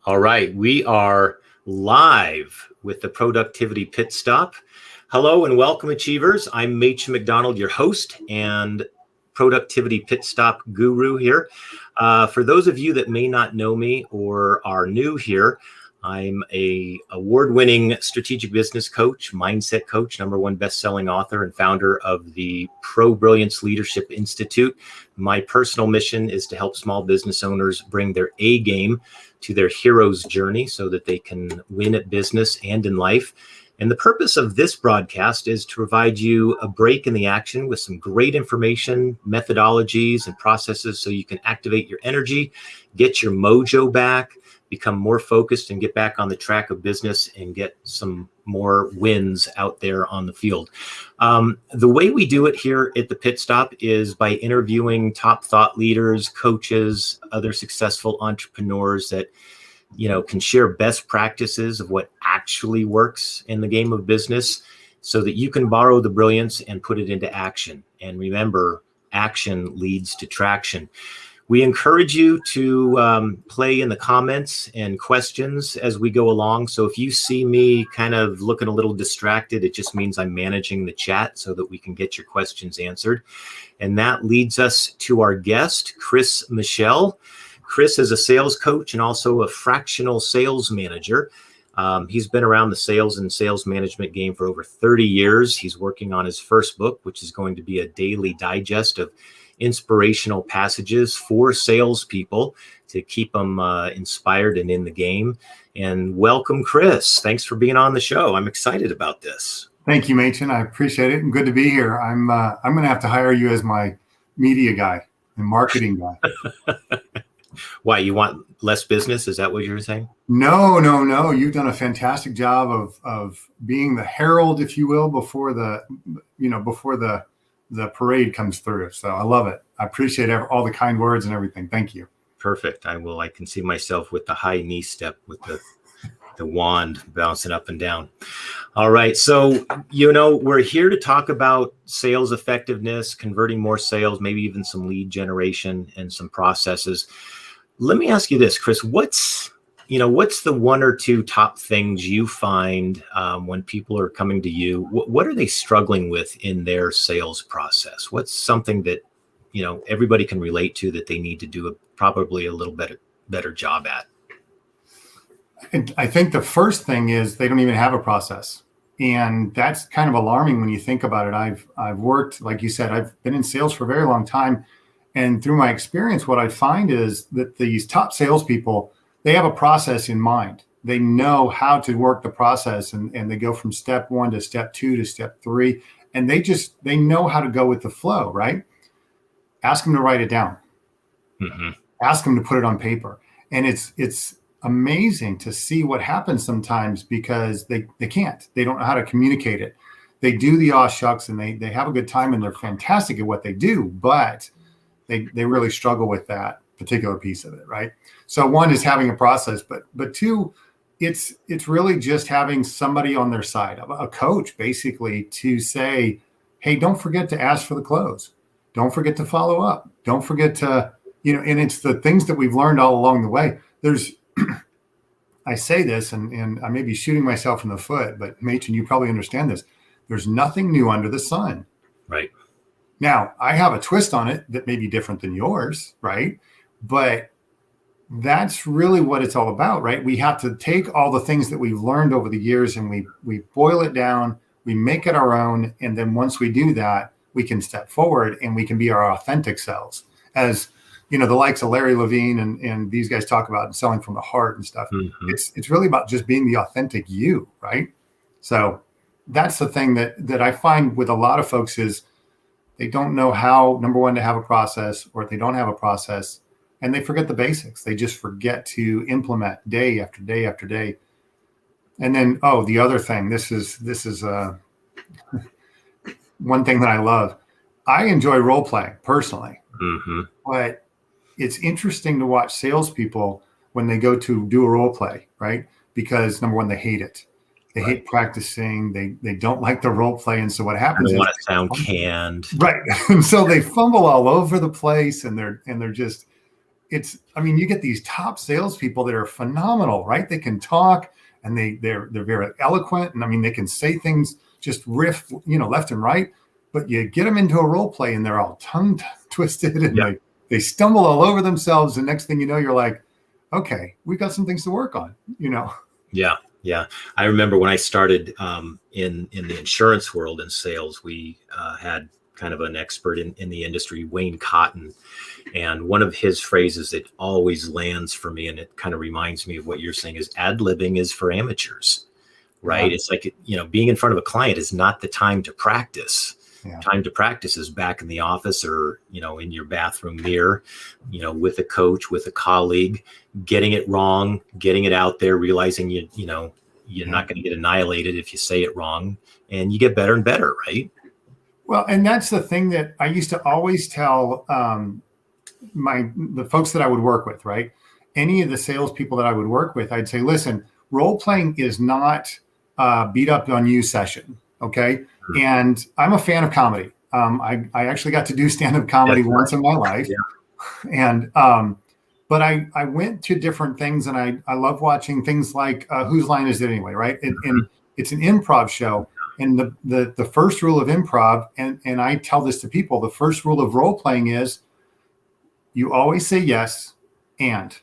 All right, we are live with the Productivity Pit Stop. Hello and welcome, Achievers. I'm Mach McDonald, your host and Productivity Pit Stop guru here. For those of you that may not know me or are new here, I'm a award-winning strategic business coach, mindset coach, #1 best-selling author, and founder of the Pro Brilliance Leadership Institute. My personal mission is to help small business owners bring their A game to their hero's journey so that they can win at business and in life. And the purpose of this broadcast is to provide you a break in the action with some great information, methodologies, and processes so you can activate your energy, get your mojo back, become more focused, and get back on the track of business and get some more wins out there on the field. The way we do it here at the Pit Stop is by interviewing top thought leaders, coaches, other successful entrepreneurs that can share best practices of what actually works in the game of business so that you can borrow the brilliance and put it into action. And remember, action leads to traction. We encourage you to play in the comments and questions as we go along. So if you see me kind of looking a little distracted, it just means I'm managing the chat so that we can get your questions answered. And that leads us to our guest, Chris Michel. Chris is a sales coach and also a fractional sales manager. He's been around the sales and sales management game for over 30 years. He's working on his first book, which is going to be a daily digest of inspirational passages for salespeople to keep them inspired and in the game. And welcome, Chris. Thanks for being on the show. I'm excited about this. Thank you, Machen. I appreciate it, and good to be here. I'm going to have to hire you as my media guy and marketing guy. Why, you want less business? Is that what you were saying? No. You've done a fantastic job of being the herald, if you will, before the parade comes through. So I love it. I appreciate all the kind words and everything. Thank you. Perfect. I can see myself with the high knee step with the wand bouncing up and down. All right. So, we're here to talk about sales effectiveness, converting more sales, maybe even some lead generation and some processes. Let me ask you this, Chris, what's the one or two top things you find when people are coming to you? What are they struggling with in their sales process? What's something that, everybody can relate to that they need to do probably a little better job at? And I think the first thing is they don't even have a process. And that's kind of alarming when you think about it. I've worked, like you said, I've been in sales for a very long time. And through my experience, what I find is that these top salespeople, they have a process in mind. They know how to work the process, and they go from step 1 to step 2 to step 3. And they know how to go with the flow, right? Ask them to write it down. Mm-hmm. Ask them to put it on paper. And it's amazing to see what happens sometimes because they can't. They don't know how to communicate it. They do the aw shucks and they have a good time and they're fantastic at what they do, but they really struggle with that particular piece of it, right? So one is having a process, but two, it's really just having somebody on their side, a coach basically, to say, hey, don't forget to ask for the close. Don't forget to follow up. Don't forget to, and it's the things that we've learned all along the way. I say this and I may be shooting myself in the foot, but Machen, you probably understand this. There's nothing new under the sun. Right. Now, I have a twist on it that may be different than yours, right? But that's really what it's all about, right? We have to take all the things that we've learned over the years and we boil it down, we make it our own. And then once we do that, we can step forward and we can be our authentic selves. As the likes of Larry Levine and these guys talk about selling from the heart and stuff. Mm-hmm. It's really about just being the authentic you, right? So that's the thing that I find with a lot of folks is they don't know how, number one, to have a process, or they don't have a process and they forget the basics. They just forget to implement day after day after day. And then, the other thing, this is one thing that I love. I enjoy role playing personally, mm-hmm. But it's interesting to watch salespeople when they go to do a role play, right? Because number one, they hate it. They hate practicing. They don't like the role play. And so what happens is they want to sound canned. Right. And so they fumble all over the place and they're just, I mean, you get these top salespeople that are phenomenal, right? They can talk and they're very eloquent. And I mean, they can say things, just riff, left and right, but you get them into a role play and they're all tongue twisted and they stumble all over themselves. And next thing you know, you're like, okay, we got some things to work on, Yeah. Yeah. I remember when I started in the insurance world in sales, we had kind of an expert in the industry, Wayne Cotton. And one of his phrases that always lands for me, and it kind of reminds me of what you're saying, is ad-libbing is for amateurs, right? Yeah. It's like, being in front of a client is not the time to practice. Yeah. Time to practice is back in the office or, in your bathroom mirror, with a coach, with a colleague, getting it wrong, getting it out there, realizing you're not going to get annihilated if you say it wrong, and you get better and better, right? Well, and that's the thing that I used to always tell the folks that I would work with, right? Any of the salespeople that I would work with, I'd say, listen, role playing is not beat up on you session. Okay. Mm-hmm. And I'm a fan of comedy. I actually got to do stand-up comedy once in my life. Yeah. And, but I went to different things and I love watching things like Whose Line Is It Anyway? Right. And it's an improv show. And the first rule of improv, and I tell this to people, the first rule of role playing is you always say yes and.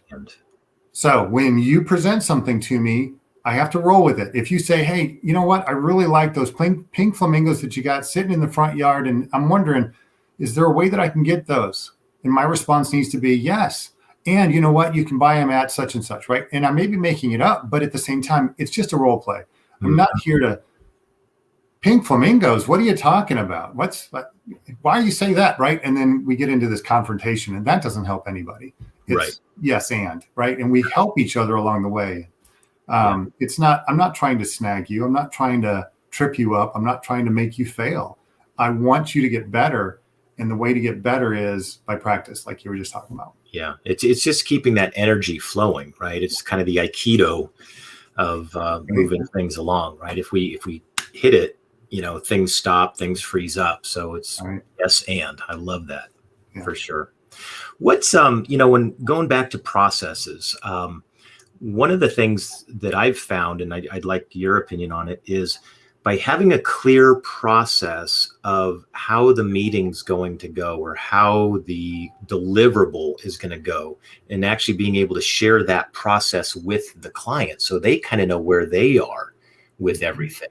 So when you present something to me, I have to roll with it. If you say, hey, you know what? I really like those pink flamingos that you got sitting in the front yard. And I'm wondering, is there a way that I can get those? And my response needs to be yes. And you know what? You can buy them at such and such, right? And I may be making it up, but at the same time, it's just a role play. I'm not here to pink flamingos. What are you talking about? Why you say that, right? And then we get into this confrontation, and that doesn't help anybody. It's right. Yes, and right, and we help each other along the way. It's not. I'm not trying to snag you. I'm not trying to trip you up. I'm not trying to make you fail. I want you to get better, and the way to get better is by practice, like you were just talking about. Yeah, it's just keeping that energy flowing, right? It's kind of the Aikido of moving things along, right? If we hit it, things stop, things freeze up. So it's right. Yes, and I love that for sure. What's when going back to processes, one of the things that I've found, and I'd like your opinion on it, is by having a clear process of how the meeting's going to go or how the deliverable is going to go, and actually being able to share that process with the client so they kind of know where they are with everything.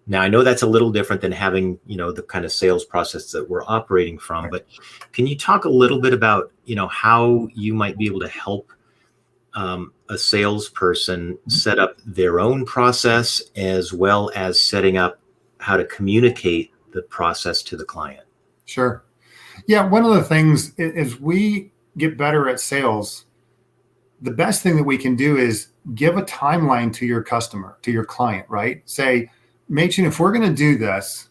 Now, I know that's a little different than having, the kind of sales process that we're operating from, but can you talk a little bit about, how you might be able to help a salesperson set up their own process as well as setting up how to communicate the process to the client? Sure. Yeah. One of the things is we get better at sales. The best thing that we can do is give a timeline to your customer, to your client, right? Say, Machen, if we're going to do this,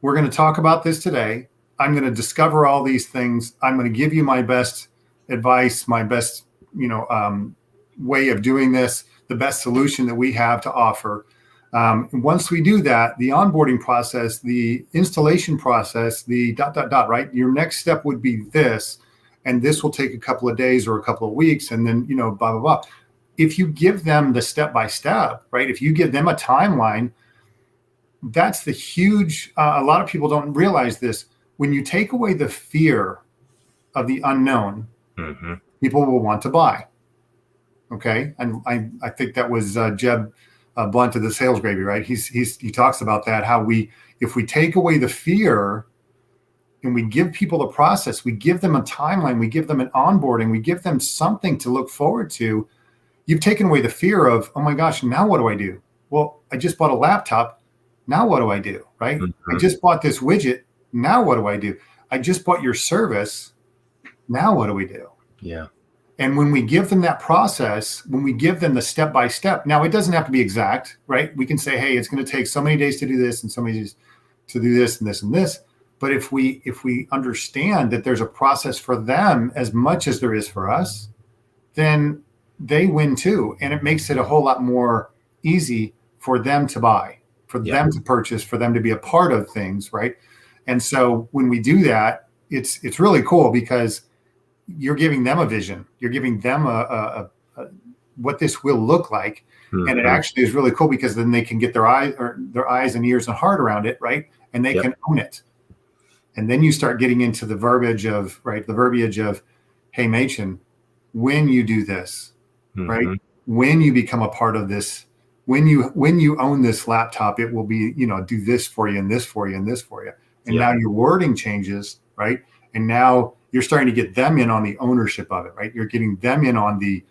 we're going to talk about this today. I'm going to discover all these things. I'm going to give you my best advice, my best, way of doing this, the best solution that we have to offer. Once we do that, the onboarding process, the installation process, the ... right? Your next step would be this, and this will take a couple of days or a couple of weeks, and then, blah, blah, blah. If you give them the step-by-step, right? If you give them a timeline, that's the huge, a lot of people don't realize this. When you take away the fear of the unknown, people will want to buy. Okay. And I think that was Jeb Blunt of the Sales Gravy, right? He talks about that, how if we take away the fear and we give people the process, we give them a timeline, we give them an onboarding, we give them something to look forward to, you've taken away the fear of, oh my gosh, now what do I do? Well, I just bought a laptop. Now what do I do, right? I just bought this widget. Now what do I do? I just bought your service. Now what do we do? Yeah. And when we give them that process, when we give them the step-by-step, now it doesn't have to be exact, right? We can say, hey, it's going to take so many days to do this and so many days to do this and this and this. But if we understand that there's a process for them as much as there is for us, then they win too. And it makes it a whole lot more easy for them to buy, for them to purchase, for them to be a part of things, right? And so when we do that, it's really cool because you're giving them a vision. You're giving them a what this will look like. Mm-hmm. And it actually is really cool because then they can get their eyes and ears and heart around it, right? And they can own it. And then you start getting into the verbiage of, hey, Machen, when you do this, right? When you become a part of this, when you own this laptop, it will be, do this for you and this for you and this for you. And now your wording changes, right? And now you're starting to get them in on the ownership of it, right? You're getting them in on the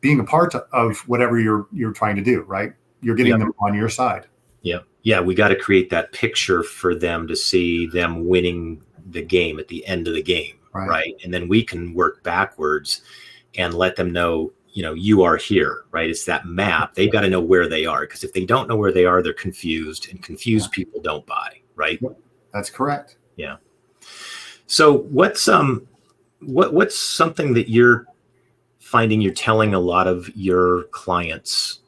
being a part of whatever you're trying to do, right? You're getting them on your side. Yeah. We got to create that picture for them to see them winning the game at the end of the game, right? And then we can work backwards and let them know, you are here, right? It's that map. They've got to know where they are, because if they don't know where they are, they're confused, and confused people don't buy, right? That's correct. Yeah. So what's something that you're finding you're telling a lot of your clients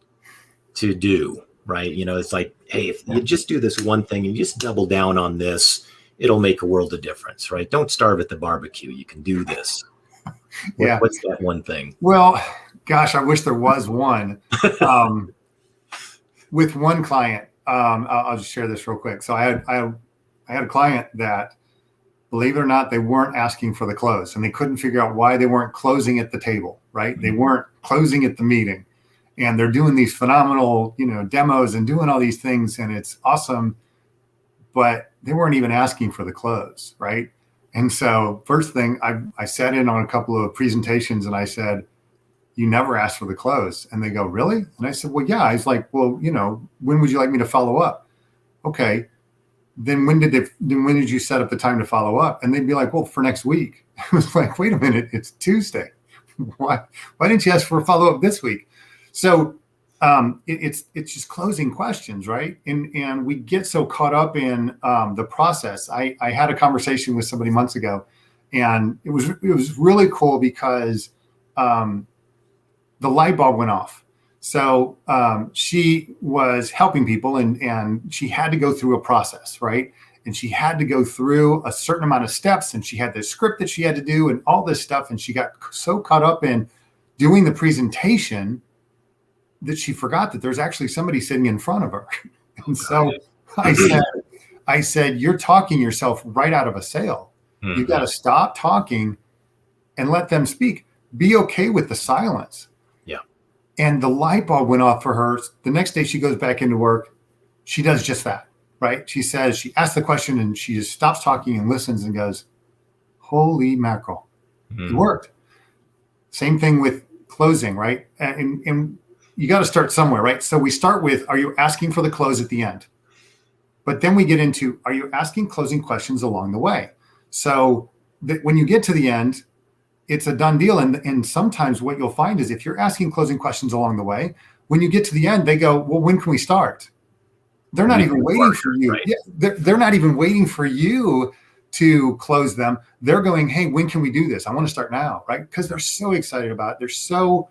to do, right? It's like, hey, if you just do this one thing and you just double down on this, it'll make a world of difference, right? Don't starve at the barbecue. You can do this. What's that one thing? Well, gosh, I wish there was one. With one client, I'll just share this real quick. So I had a client that, believe it or not, they weren't asking for the close, and they couldn't figure out why they weren't closing at the table, right? They weren't closing at the meeting, and they're doing these phenomenal, demos and doing all these things, and it's awesome, but they weren't even asking for the close, right? And so first thing, I sat in on a couple of presentations and I said, you never asked for the close. And they go, really? And I said, well, yeah. I was like, well, when would you like me to follow up? Okay. Then when did you set up the time to follow up? And they'd be like, well, for next week. I was like, wait a minute, it's Tuesday. Why didn't you ask for a follow-up this week? So it's just closing questions, right? And we get so caught up in the process. I had a conversation with somebody months ago, and it was really cool because the light bulb went off. So she was helping people, and she had to go through a process, right? And she had to go through a certain amount of steps, and she had this script that she had to do and all this stuff. And she got so caught up in doing the presentation that she forgot that there's actually somebody sitting in front of her. And so I said, you're talking yourself right out of a sale. Mm-hmm. You've got to stop talking and let them speak. Be okay with the silence. Yeah. And the light bulb went off for her. The next day she goes back into work. She does just that, right? She says, she asks the question and she just stops talking and listens and goes, holy mackerel. Mm-hmm. It worked. Same thing with closing, right? And you got to start somewhere, right? So we start with, are you asking for the close at the end? But then we get into, are you asking closing questions along the way? So that when you get to the end, it's a done deal. And sometimes what you'll find is if you're asking closing questions along the way, when you get to the end, they go, well, when can we start? They're not even waiting for you. Right? Yeah, they're not even waiting for you to close them. They're going, hey, when can we do this? I want to start now, right? Because they're so excited about it. They're so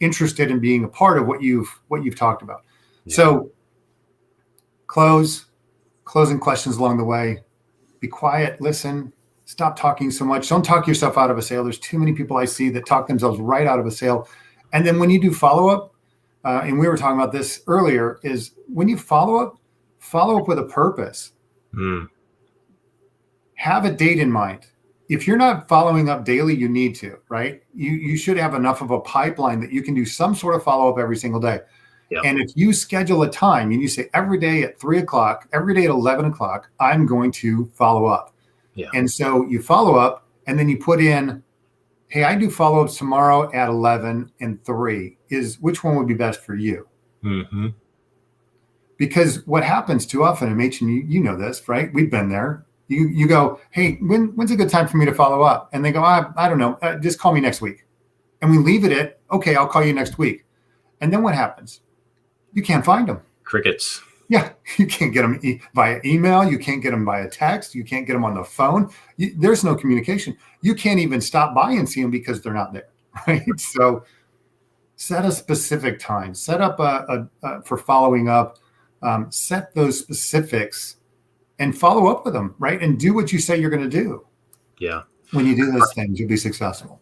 interested in being a part of what you've talked about. Yeah. So closing questions along the way, be quiet, listen, stop talking so much. Don't talk yourself out of a sale. There's too many people I see that talk themselves right out of a sale. And then when you do follow-up, and we were talking about this earlier, is when you follow up with a purpose. Mm. Have a date in mind. If you're not following up daily, you need to, right? You should have enough of a pipeline that you can do some sort of follow-up every single day. Yep. And if you schedule a time and you say every day at 3:00, every day at 11:00, I'm going to follow up. Yeah. And so you follow up and then you put in, hey, I do follow-ups tomorrow at 11 and 3. Which one would be best for you? Mm-hmm. Because what happens too often, and Machen, you know this, right? We've been there. You go, hey, when's a good time for me to follow up? And they go, I don't know, just call me next week. And we leave it at, okay, I'll call you next week. And then what happens? You can't find them. Crickets. Yeah, you can't get them via email. You can't get them via text. You can't get them on the phone. There's no communication. You can't even stop by and see them because they're not there, right? So set a specific time. Set up for following up. Set those specifics and follow up with them, right? And do what you say you're going to do. Yeah. When you do those things, you'll be successful.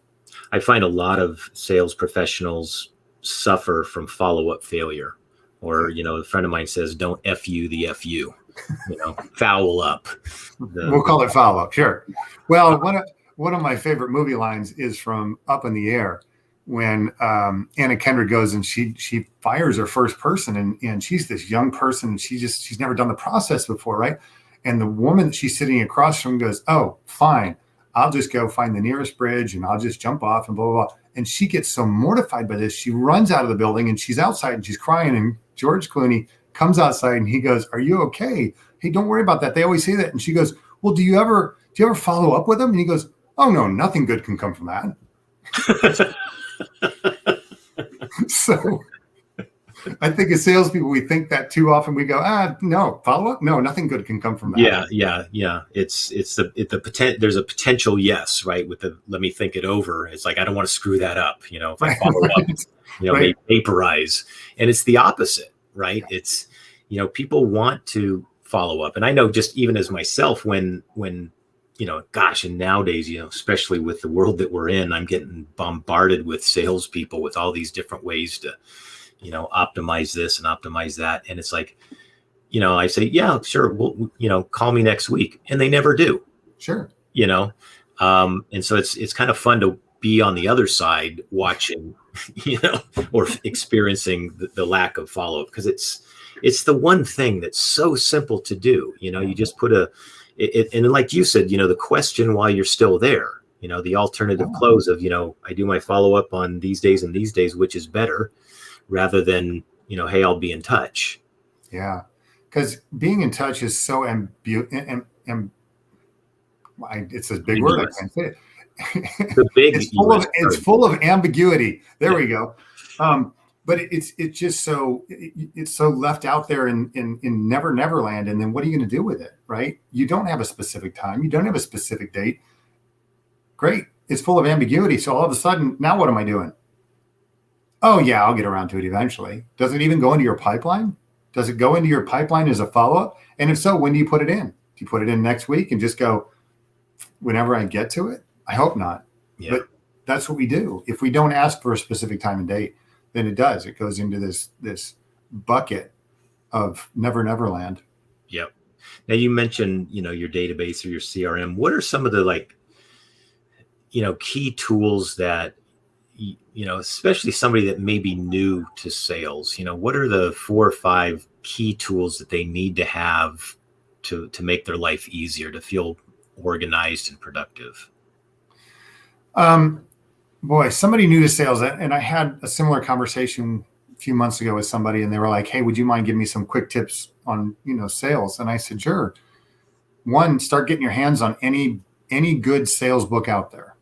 I find a lot of sales professionals suffer from follow-up failure. Or, a friend of mine says, don't F you the FU, foul up. We'll call it follow up. Sure. Well, one of my favorite movie lines is from Up in the Air, when Anna Kendrick goes and she fires her first person, and she's this young person, and she's never done the process before, right? And the woman that she's sitting across from goes, "Oh, fine, I'll just go find the nearest bridge and I'll just jump off and blah, blah, blah." And she gets so mortified by this, she runs out of the building and she's outside and she's crying. And George Clooney comes outside and he goes, "Are you okay? Hey, don't worry about that. They always say that." And she goes, "Well, do you ever follow up with them?" And he goes, "Oh no, nothing good can come from that." So I think as salespeople, we think that too often. We go, no, follow up. No, nothing good can come from that. Yeah. It's the potential. There's a potential yes, right? With the let me think it over. It's like I don't want to screw that up. If I follow up, Right. they vaporize, and it's the opposite, right? It's people want to follow up, and I know just even as myself when and nowadays, especially with the world that we're in, I'm getting bombarded with salespeople with all these different ways to optimize this and optimize that. And it's like, I say, yeah, sure. Well, call me next week. And they never do. Sure. And so it's kind of fun to be on the other side watching, or experiencing the lack of follow-up, because it's the one thing that's so simple to do. You just put and like you said, the question while you're still there, the alternative close of, I do my follow-up on these days and these days, which is better, rather than, hey, I'll be in touch. Yeah. Because being in touch is so it's a big word. I can't say it. It's full of ambiguity. There we go. But it's just so left out there in never land. And then what are you going to do with it? Right. You don't have a specific time. You don't have a specific date. Great. It's full of ambiguity. So all of a sudden, now what am I doing? Oh yeah, I'll get around to it eventually. Does it even go into your pipeline? Does it go into your pipeline as a follow-up? And if so, when do you put it in? Do you put it in next week and just go, whenever I get to it? I hope not. Yeah. But that's what we do. If we don't ask for a specific time and date, then it does. It goes into this bucket of never land. Yep. Now you mentioned, your database or your CRM. What are some of the key tools that, especially somebody that may be new to sales, what are the 4 or 5 key tools that they need to have to make their life easier, to feel organized and productive? Boy, somebody new to sales, and I had a similar conversation a few months ago with somebody, and they were like, "Hey, would you mind giving me some quick tips on, sales?" And I said, "Sure. One, start getting your hands on any good sales book out there."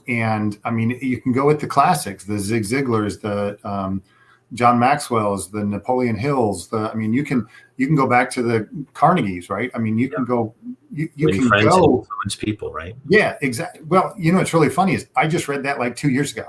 And I mean, you can go with the classics, the Zig Ziglars, the John Maxwell's, the Napoleon Hill's. You can go back to the Carnegies, right? I mean, you can go. You can friends go. And influence people, right? Yeah, exactly. Well, what's really funny is I just read that like 2 years ago.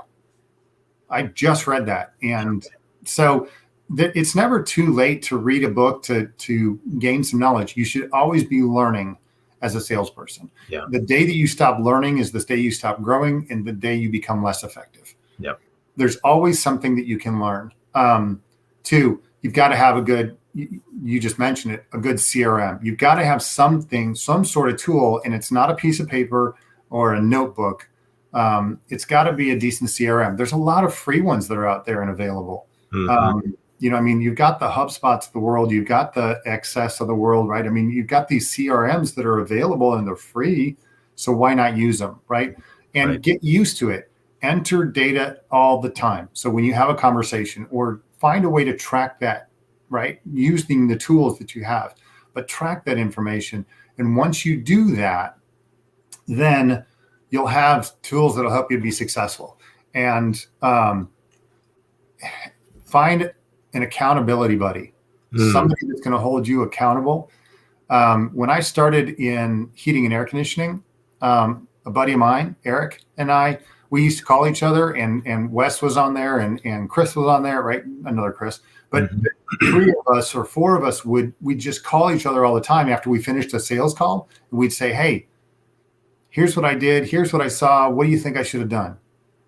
I just read that, and so it's never too late to read a book to gain some knowledge. You should always be learning as a salesperson. Yeah. The day that you stop learning is the day you stop growing, and the day you become less effective. Yeah. There's always something that you can learn. 2, you've got to have a good, you just mentioned it, a good CRM. You've got to have some sort of tool, and it's not a piece of paper or a notebook. It's got to be a decent CRM. There's a lot of free ones that are out there and available. Mm-hmm. You've got the HubSpots of the world, you've got the Access of the world, right? I mean, you've got these CRMs that are available and they're free. So why not use them, right? And get used to it. Enter data all the time. So when you have a conversation, or find a way to track that, right? Using the tools that you have, but track that information. And once you do that, then you'll have tools that'll help you be successful. And find an accountability buddy, somebody that's going to hold you accountable. When I started in heating and air conditioning, a buddy of mine, Eric, and I, we used to call each other, and Wes was on there, and Chris was on there, right? Another Chris. But 3 of us or 4 of us we'd just call each other all the time after we finished a sales call. And we'd say, "Hey, Here's what I did. Here's what I saw. What do you think I should have done?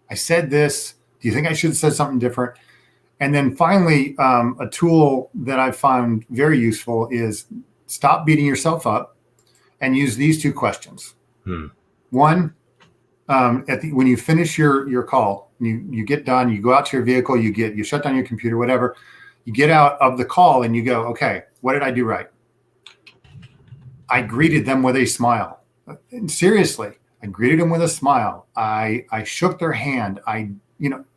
I said this. Do you think I should have said something different? And then finally, a tool that I've found very useful is stop beating yourself up and use these two questions. One, when you finish your call, you get done, you go out to your vehicle, you shut down your computer, whatever, you get out of the call and you go, okay, what did I do right? I greeted them with a smile. Seriously, I greeted them with a smile. I shook their hand. And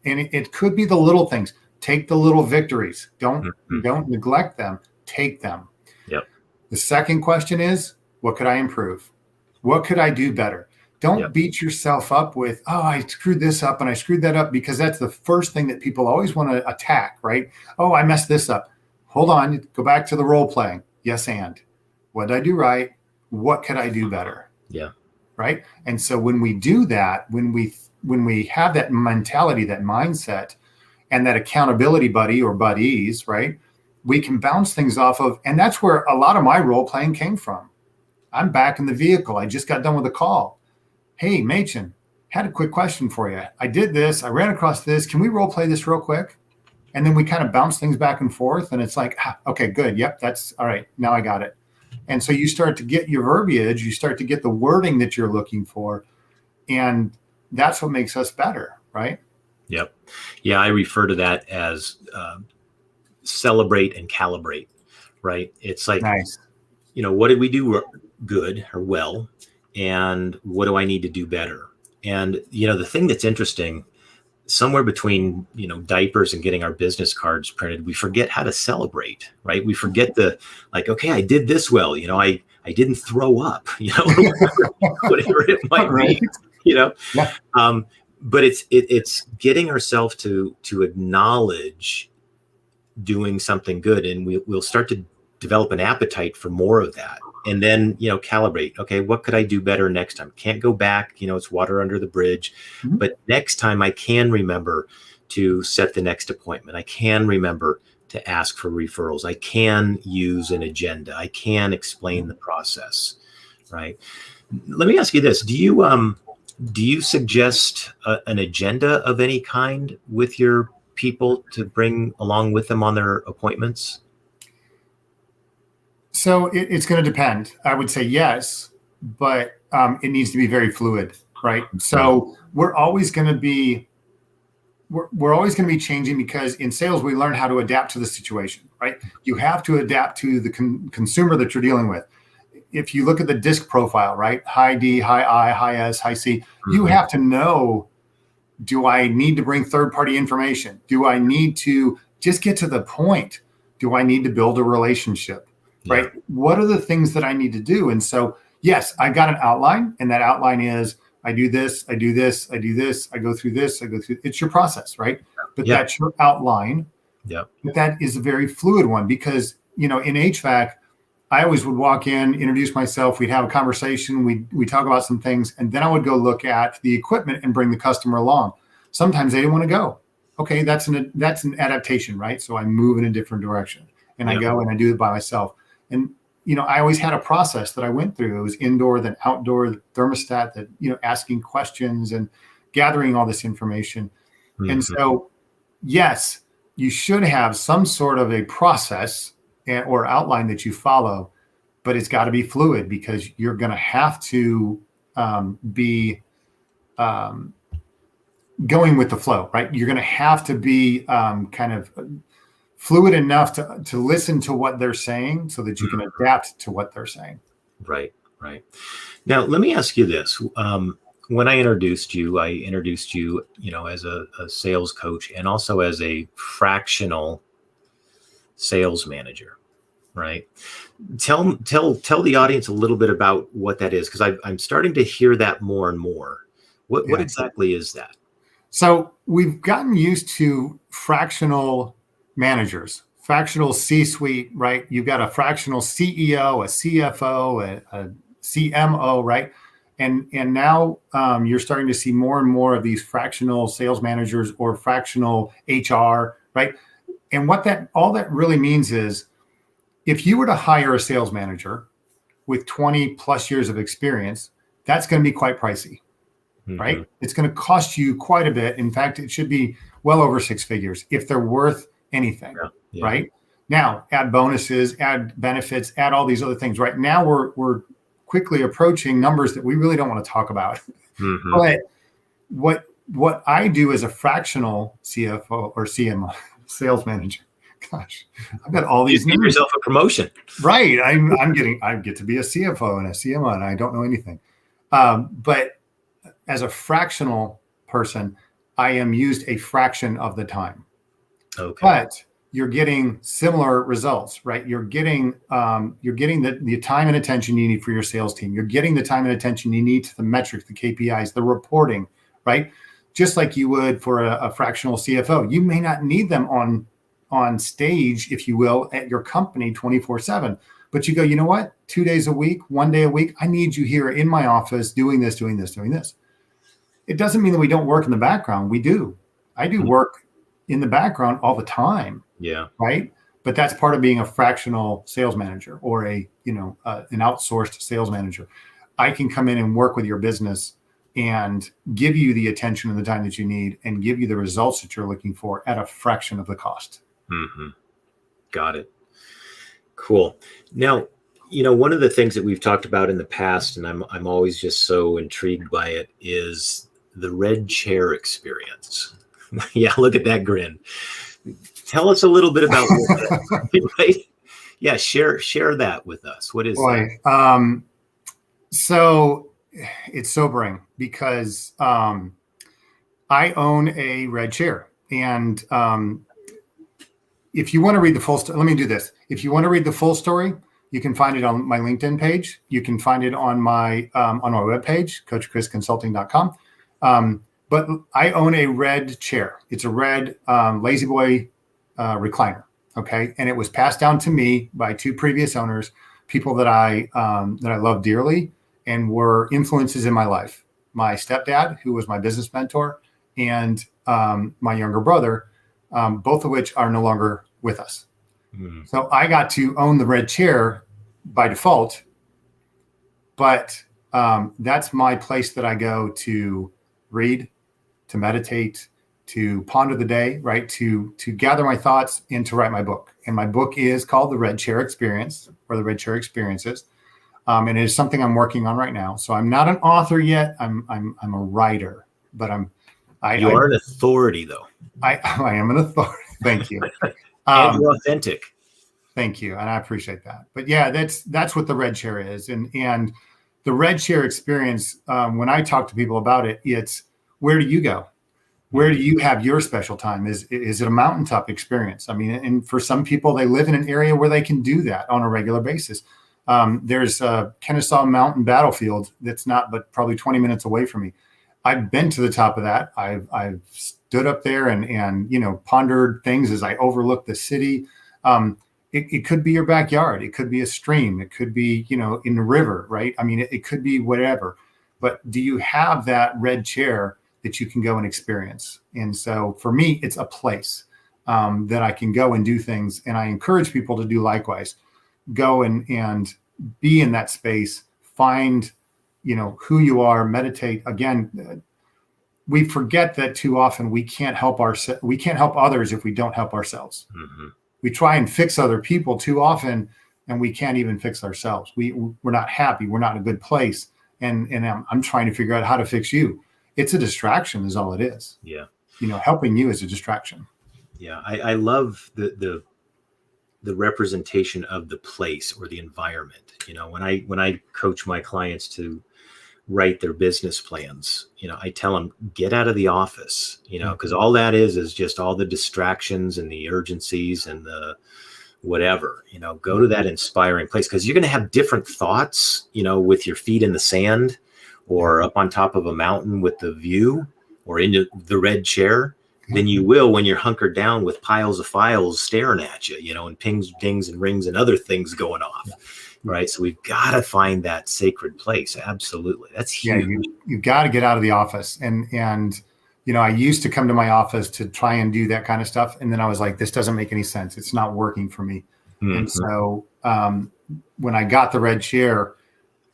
it could be the little things. Take the little victories. Don't neglect them. Take them. Yep. The second question is, what could I improve? What could I do better? Don't beat yourself up with, oh, I screwed this up and I screwed that up, because that's the first thing that people always want to attack, right? Oh, I messed this up. Hold on. Go back to the role playing. Yes, and what did I do right? What could I do better? Yeah. Right. And so when we do that, when we have that mentality, that mindset, and that accountability buddy or buddies, right, we can bounce things off of. And that's where a lot of my role playing came from. I'm back in the vehicle. I just got done with a call. Hey, Machen, had a quick question for you. I did this. I ran across this. Can we role play this real quick? And then we kind of bounce things back and forth. And it's like, okay, good. Yep, that's all right. Now I got it. And so you start to get your verbiage. You start to get the wording that you're looking for. And that's what makes us better, right? Yep. Yeah, I refer to that as celebrate and calibrate, right? It's like, nice. What did we do good or well? And what do I need to do better? And, the thing that's interesting, somewhere between, diapers and getting our business cards printed, we forget how to celebrate, right? We forget okay, I did this well, I didn't throw up, whatever it might right. be, Yeah. But it's getting ourselves to acknowledge doing something good, and we'll start to develop an appetite for more of that. And then, calibrate. Okay, what could I do better next time? Can't go back. It's water under the bridge. Mm-hmm. But next time I can remember to set the next appointment. I can remember to ask for referrals. I can use an agenda. I can explain the process, right? Let me ask you this. Do you suggest an agenda of any kind with your people to bring along with them on their appointments? So it's going to depend. I would say yes, but it needs to be very fluid, right? So we're always going to be changing, because in sales we learn how to adapt to the situation, right? You have to adapt to the consumer that you're dealing with. If you look at the DISC profile, right? High D, high I, high S, high C, you have to know, do I need to bring third-party information? Do I need to just get to the point? Do I need to build a relationship? Right? Yeah. What are the things that I need to do? And so, yes, I got an outline, and that outline is I do this, I do this, I do this, I go through this, I go through. It's your process, right? But that's your outline. Yeah. But that is a very fluid one, because in HVAC, I always would walk in, introduce myself, we'd have a conversation, we talk about some things, and then I would go look at the equipment and bring the customer along. Sometimes they didn't want to go. Okay, that's an adaptation, right? So I move in a different direction, and I go and I do it by myself. And, I always had a process that I went through. It was indoor, then outdoor, the thermostat, that, asking questions and gathering all this information. Mm-hmm. And so, yes, you should have some sort of a process or outline that you follow, but it's got to be fluid, because you're going to have to be going with the flow, right? You're going to have to be kind of fluid enough to listen to what they're saying, so that you can adapt to what they're saying. Right. Now, let me ask you this. When I introduced you, as a sales coach, and also as a fractional sales manager, right? Tell the audience a little bit about what that is, because I'm starting to hear that more and more. What exactly is that? So we've gotten used to fractional managers, fractional C-suite, right? You've got a fractional CEO, a CFO, a CMO, right? And now you're starting to see more and more of these fractional sales managers or fractional HR, right? And all that really means is, if you were to hire a sales manager with 20 plus years of experience, that's going to be quite pricey, right? It's going to cost you quite a bit. In fact, it should be well over six figures if they're worth anything, right? Now, add bonuses, add benefits, add all these other things. Right now, we're quickly approaching numbers that we really don't want to talk about. But what I do as a fractional CFO or CMO, sales manager, gosh, I've got all these. You give yourself a promotion, right? I get to be a CFO and a CMO, and I don't know anything. But as a fractional person, I am used a fraction of the time. Okay. But you're getting similar results, right? You're getting the time and attention you need for your sales team. You're getting the time and attention you need to the metrics, the KPIs, the reporting, right? Just like you would for a fractional CFO. You may not need them on stage, if you will, at your company 24/7. But you go, you know what? 2 days a week, 1 day a week, I need you here in my office doing this, doing this, doing this. It doesn't mean that we don't work in the background. We do. I do work in the background all the time. Yeah. Right. But that's part of being a fractional sales manager or an outsourced sales manager. I can come in and work with your business and give you the attention and the time that you need and give you the results that you're looking for at a fraction of the cost. Got it. Cool. Now, one of the things that we've talked about in the past, and I'm always just so intrigued by it, is the red chair experience. Yeah, look at that grin. Tell us a little bit about right? Yeah, share that with us. What is that? So it's sobering because I own a red chair, and if you want to read the full story, let me do this. If you want to read the full story, you can find it on my LinkedIn page. You can find it on my webpage, coachchrisconsulting.com. But I own a red chair. It's a red Lazy Boy recliner. Okay. And it was passed down to me by two previous owners, people that I love dearly and were influences in my life. My stepdad, who was my business mentor, and my younger brother, both of which are no longer with us. So I got to own the red chair by default, but that's my place that I go to read, to meditate, to ponder the day, right? To gather my thoughts and to write my book. And my book is called The Red Chair Experience, or The Red Chair Experiences. And it is something I'm working on right now. So I'm not an author yet. I'm a writer, but you are an authority, though. I am an authority. Thank you. And you're authentic. Thank you. And I appreciate that. But yeah, that's what the red chair is. And the red chair experience, when I talk to people about it, it's where do you go? Where do you have your special time? Is it a mountaintop experience? I mean, and for some people, they live in an area where they can do that on a regular basis. There's a Kennesaw Mountain Battlefield that's not but probably 20 minutes away from me. I've been to the top of that. I've stood up there and pondered things as I overlook the city. It could be your backyard. It could be a stream. It could be, in the river, right? I mean, it could be whatever. But do you have that red chair that you can go and experience? And so for me, it's a place that I can go and do things. And I encourage people to do likewise. Go and be in that space. Find, who you are. Meditate. Again, we forget that too often we can't help others if we don't help ourselves. We try and fix other people too often, and we can't even fix ourselves. We're not happy. We're not in a good place. And I'm trying to figure out how to fix you. It's a distraction is all it is. Yeah. Helping you is a distraction. Yeah. I love the representation of the place or the environment. When I coach my clients to write their business plans, I tell them, get out of the office, because all that is just all the distractions and the urgencies and the whatever, go to that inspiring place, because you're going to have different thoughts, with your feet in the sand or up on top of a mountain with the view or in the red chair than you will when you're hunkered down with piles of files staring at you, and pings, dings, and rings and other things going off. Right. So we've got to find that sacred place. Absolutely. That's huge. Yeah, you've got to get out of the office. And I used to come to my office to try and do that kind of stuff. And then I was like, this doesn't make any sense. It's not working for me. And so when I got the red chair,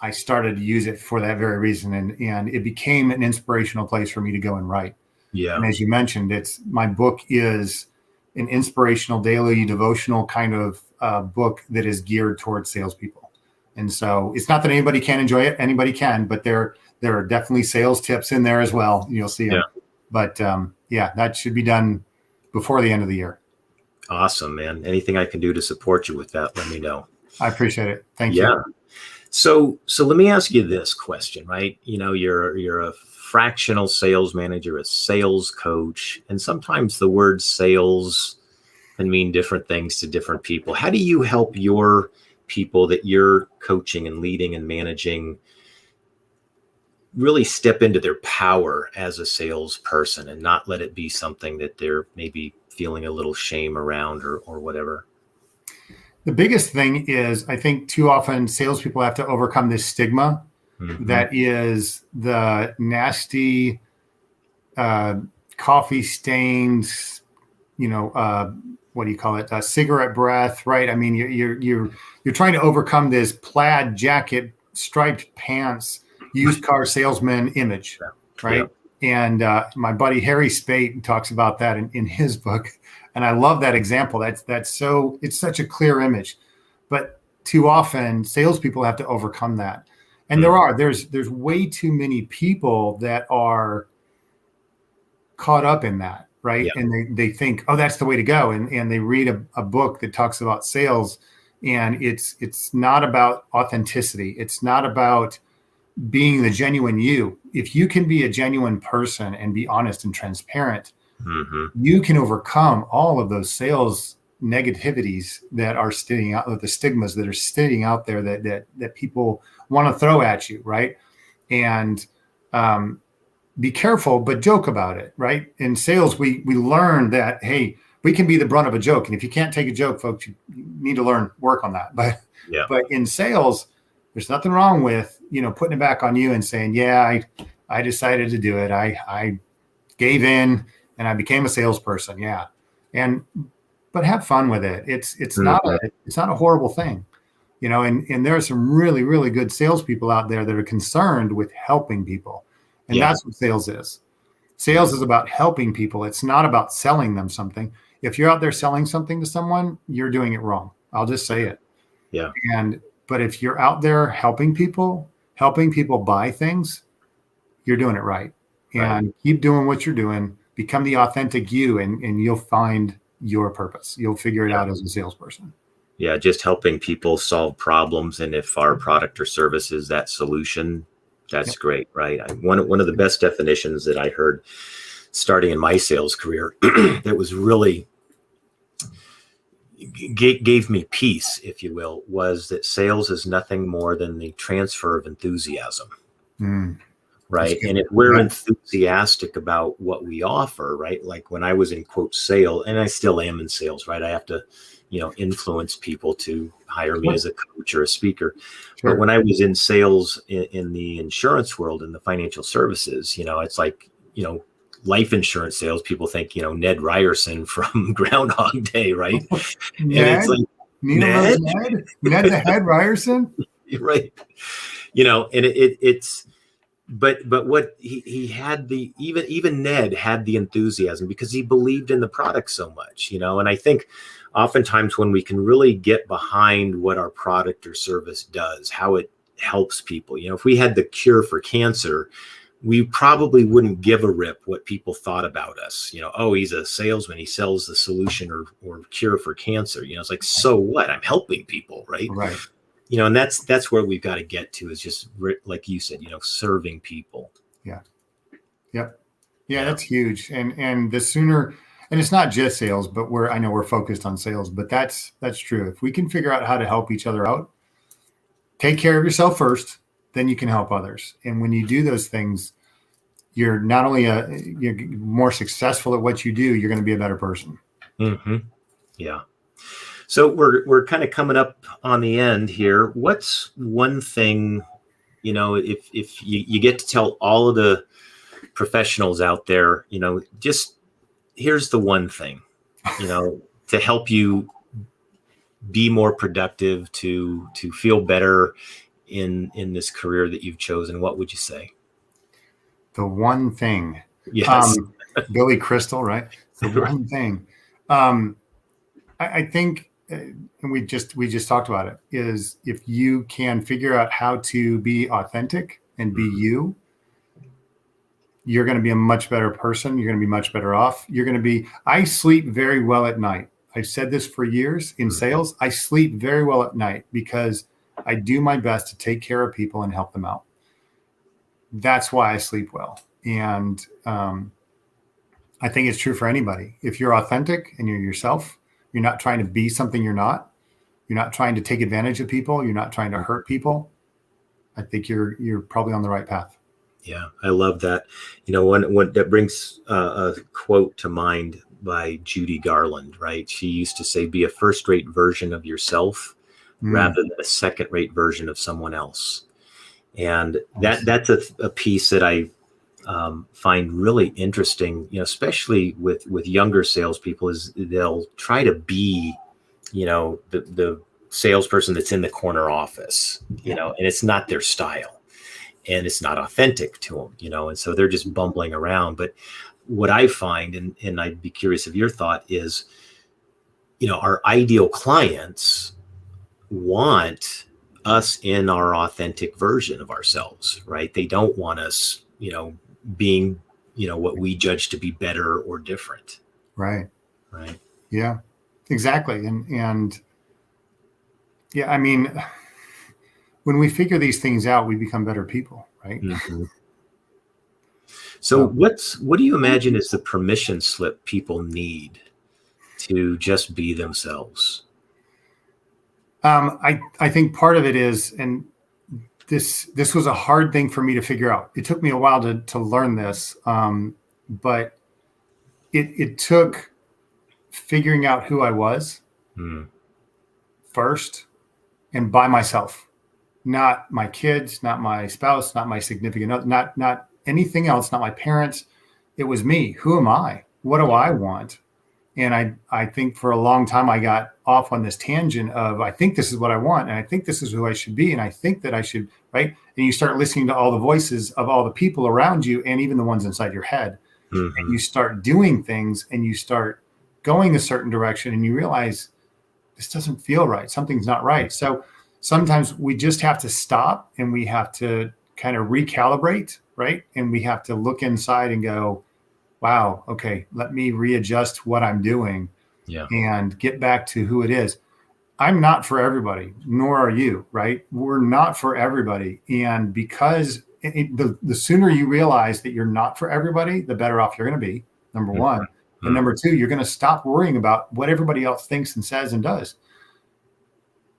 I started to use it for that very reason. And it became an inspirational place for me to go and write. Yeah. And as you mentioned, my book is an inspirational daily devotional kind of book that is geared towards salespeople. And so it's not that anybody can enjoy it. Anybody can, but there are definitely sales tips in there as well. You'll see them. Yeah. But that should be done before the end of the year. Awesome, man. Anything I can do to support you with that, let me know. I appreciate it. Thank you. So let me ask you this question, right? You're a fractional sales manager, a sales coach, and sometimes the word sales can mean different things to different people. How do you help your people that you're coaching and leading and managing really step into their power as a salesperson and not let it be something that they're maybe feeling a little shame around or whatever? The biggest thing is, I think too often salespeople have to overcome this stigma that is the nasty, coffee stained, what do you call it? Cigarette breath, right? I mean, you're trying to overcome this plaid jacket, striped pants, used car salesman image, right? Yeah. And my buddy Harry Spate talks about that in his book, and I love that example. It's such a clear image, but too often salespeople have to overcome that, and there's way too many people that are caught up in that, right? Yeah. And they think, oh, that's the way to go, and they read a book that talks about sales, and it's not about authenticity. It's not about being the genuine you. If you can be a genuine person and be honest and transparent, you can overcome all of those sales negativities that are sitting out, the stigmas that are sitting out there that people want to throw at you, right? And be careful, but joke about it, right? In sales, we learn that, hey, we can be the brunt of a joke. And if you can't take a joke, folks, you need to work on that. But in sales, there's nothing wrong with, putting it back on you and saying, yeah, I decided to do it. I gave in and I became a salesperson. Yeah. But have fun with it. It's not a horrible thing, and there are some really, really good salespeople out there that are concerned with helping people. And that's what sales is. Sales is about helping people. It's not about selling them something. If you're out there selling something to someone, you're doing it wrong. I'll just say it. Yeah. But if you're out there helping people buy things, you're doing it right. And keep doing what you're doing. Become the authentic you, and you'll find your purpose. You'll figure it out as a salesperson. Yeah, just helping people solve problems. And if our product or service is that solution, that's great, right? One of the best definitions that I heard starting in my sales career that was really gave me peace, if you will, was that sales is nothing more than the transfer of enthusiasm. Right. And if we're enthusiastic about what we offer, right? Like when I was in quote sale, and I still am in sales, right? I have to, influence people to hire me as a coach or a speaker. Sure. But when I was in sales in the insurance world, in the financial services, it's like, life insurance sales, people think, Ned Ryerson from Groundhog Day, right? Ned? And it's like, Ned the Head Ryerson? Right. And it's, but what he had even Ned had the enthusiasm because he believed in the product so much, and I think oftentimes when we can really get behind what our product or service does, how it helps people, if we had the cure for cancer, we probably wouldn't give a rip what people thought about us. Oh, he's a salesman. He sells the solution or cure for cancer. It's like, so what? I'm helping people, right? Right. And that's where we've got to get to, is just like you said, serving people. Yeah. Yep. Yeah, that's huge. And the sooner, and it's not just sales, but I know we're focused on sales, but that's true. If we can figure out how to help each other out, take care of yourself first, then you can help others. And when you do those things, you're not only you're more successful at what you do, you're going to be a better person. Mm-hmm. Yeah. So we're kind of coming up on the end here. What's one thing, if you get to tell all of the professionals out there, just here's the one thing, to help you be more productive, to feel better in this career that you've chosen, what would you say? The one thing. Yes. Billy Crystal, right? The one thing. I think, and we just talked about it, is if you can figure out how to be authentic and be you, you're going to be a much better person. You're going to be much better off. I sleep very well at night. I've said this for years in sales. I sleep very well at night because I do my best to take care of people and help them out. That's why I sleep well. And I think it's true for anybody. If you're authentic and you're yourself, you're not trying to be something you're not. You're not trying to take advantage of people. You're not trying to hurt people. I think you're probably on the right path. Yeah, I love that. When that brings a quote to mind by Judy Garland, right? She used to say, be a first-rate version of yourself rather than a second-rate version of someone else. And that's a piece that I find really interesting, especially with younger salespeople, is they'll try to be, the salesperson that's in the corner office, and it's not their style. And it's not authentic to them, and so they're just bumbling around. But what I find, and I'd be curious of your thought, is, our ideal clients want us in our authentic version of ourselves, right? They don't want us, being, what we judge to be better or different. Right. Right. Yeah, exactly. And yeah, I mean, when we figure these things out, we become better people, right? Mm-hmm. So what do you imagine is the permission slip people need to just be themselves? I think part of it is, and this was a hard thing for me to figure out. It took me a while to learn this, but it took figuring out who I was first, and by myself. Not my kids, not my spouse, not my significant other, not anything else, not my parents. It was me. Who am I? What do I want? And I think for a long time I got off on this tangent of, I think this is what I want, and I think this is who I should be, and I think that I should, right? And you start listening to all the voices of all the people around you, and even the ones inside your head. And you start doing things, and you start going a certain direction, and you realize this doesn't feel right. Something's not right. So sometimes we just have to stop, and we have to kind of recalibrate, right? And we have to look inside and go, wow, okay, let me readjust what I'm doing and get back to who it is. I'm not for everybody, nor are you, right? We're not for everybody. And because the sooner you realize that you're not for everybody, the better off you're going to be, number one. And number two, you're going to stop worrying about what everybody else thinks and says and does.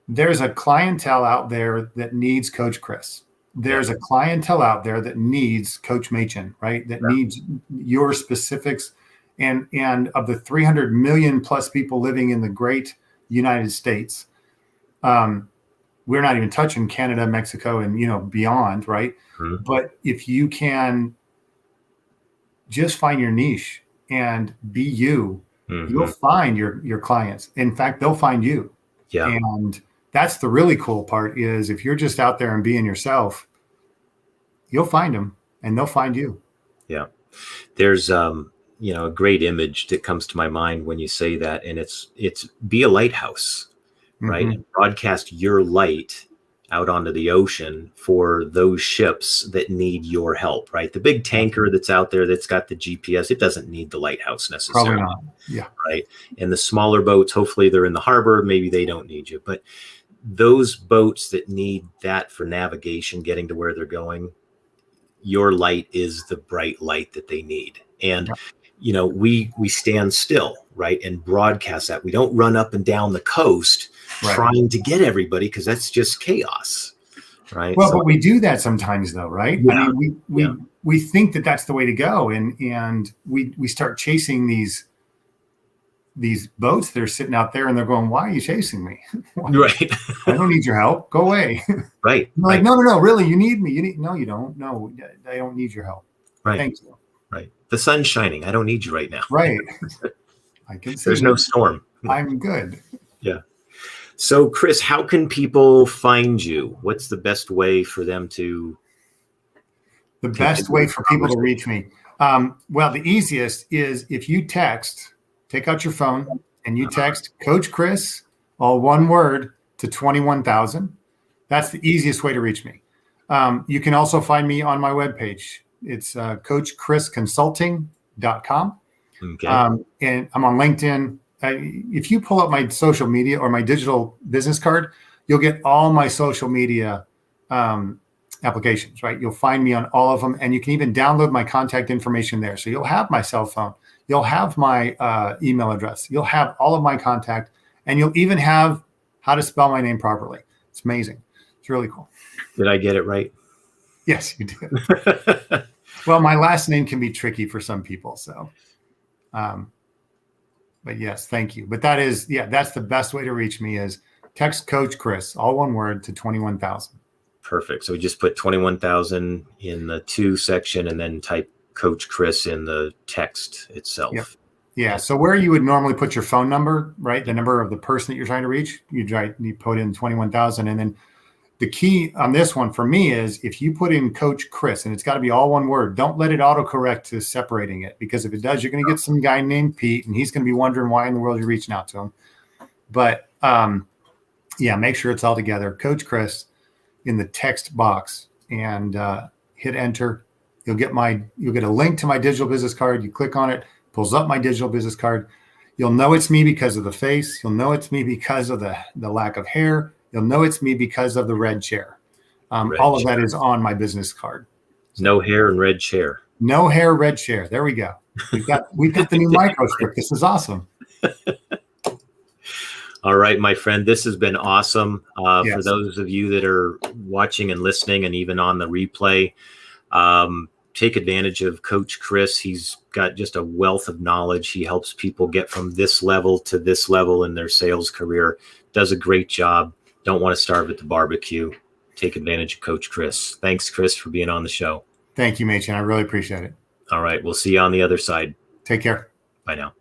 There's a clientele out there that needs Coach Chris. There's a clientele out there that needs Coach Machen, right? That needs your specifics. And of the 300 million plus people living in the great United States, we're not even touching Canada, Mexico, and, beyond, right? But if you can just find your niche and be you, you'll find your clients. In fact, they'll find you. Yeah. And that's the really cool part, is if you're just out there and being yourself, you'll find them and they'll find you. Yeah. There's, a great image that comes to my mind when you say that, and it's be a lighthouse, right? And broadcast your light out onto the ocean for those ships that need your help, right? The big tanker that's out there that's got the GPS, it doesn't need the lighthouse necessarily. Probably not. Yeah. Right. And the smaller boats, hopefully they're in the harbor, maybe they don't need you. But those boats that need that for navigation, getting to where they're going, your light is the bright light that they need. And we stand still, right, and broadcast that. We don't run up and down the coast trying to get everybody, because that's just chaos, right? Well, but we do that sometimes, though, right? Yeah. I mean, we think that that's the way to go, and we start chasing these boats that are sitting out there, and they're going, "Why are you chasing me? Right? I don't need your help. Go away." Right? Like, no, really, you need me. No, you don't. No, I don't need your help. Right. Thank you. Right. The sun's shining. I don't need you right now. Right. I can see. There's no storm. I'm good. Yeah. So, Chris, how can people find you? What's the best way for them to? The best way for people to reach me? Well, the easiest is if you text, take out your phone and you text Coach Chris, all one word, to 21,000. That's the easiest way to reach me. You can also find me on my webpage. It's coachchrisconsulting.com. Okay. And I'm on LinkedIn. If you pull up my social media or my digital business card, you'll get all my social media applications, right? You'll find me on all of them, and you can even download my contact information there. So you'll have my cell phone, you'll have my email address, you'll have all of my contact, and you'll even have how to spell my name properly. It's amazing. It's really cool. Did I get it right? Yes, you did. Well, my last name can be tricky for some people, so. But yes, thank you. But that's the best way to reach me is text Coach Chris, all one word, to 21,000. Perfect. So we just put 21,000 in the to section and then type Coach Chris in the text itself. Yep. Yeah. So where you would normally put your phone number, right? The number of the person that you're trying to reach, you put in 21,000. And then the key on this one for me is if you put in Coach Chris, and it's got to be all one word, don't let it autocorrect to separating it, because if it does, you're going to get some guy named Pete, and he's going to be wondering why in the world you're reaching out to him. But make sure it's all together. Coach Chris in the text box, and hit enter. You'll get a link to my digital business card. You click on it, pulls up my digital business card. You'll know it's me because of the face. You'll know it's me because of the lack of hair. You'll know it's me because of the red chair. All of that is on my business card. No hair and red chair. No hair, red chair. There we go. We've got the new microscript. This is awesome. All right, my friend, this has been awesome. Yes. For those of you that are watching and listening and even on the replay, take advantage of Coach Chris. He's got just a wealth of knowledge. He helps people get from this level to this level in their sales career. Does a great job. Don't want to starve at the barbecue. Take advantage of Coach Chris. Thanks, Chris, for being on the show. Thank you, Machen. I really appreciate it. All right. We'll see you on the other side. Take care. Bye now.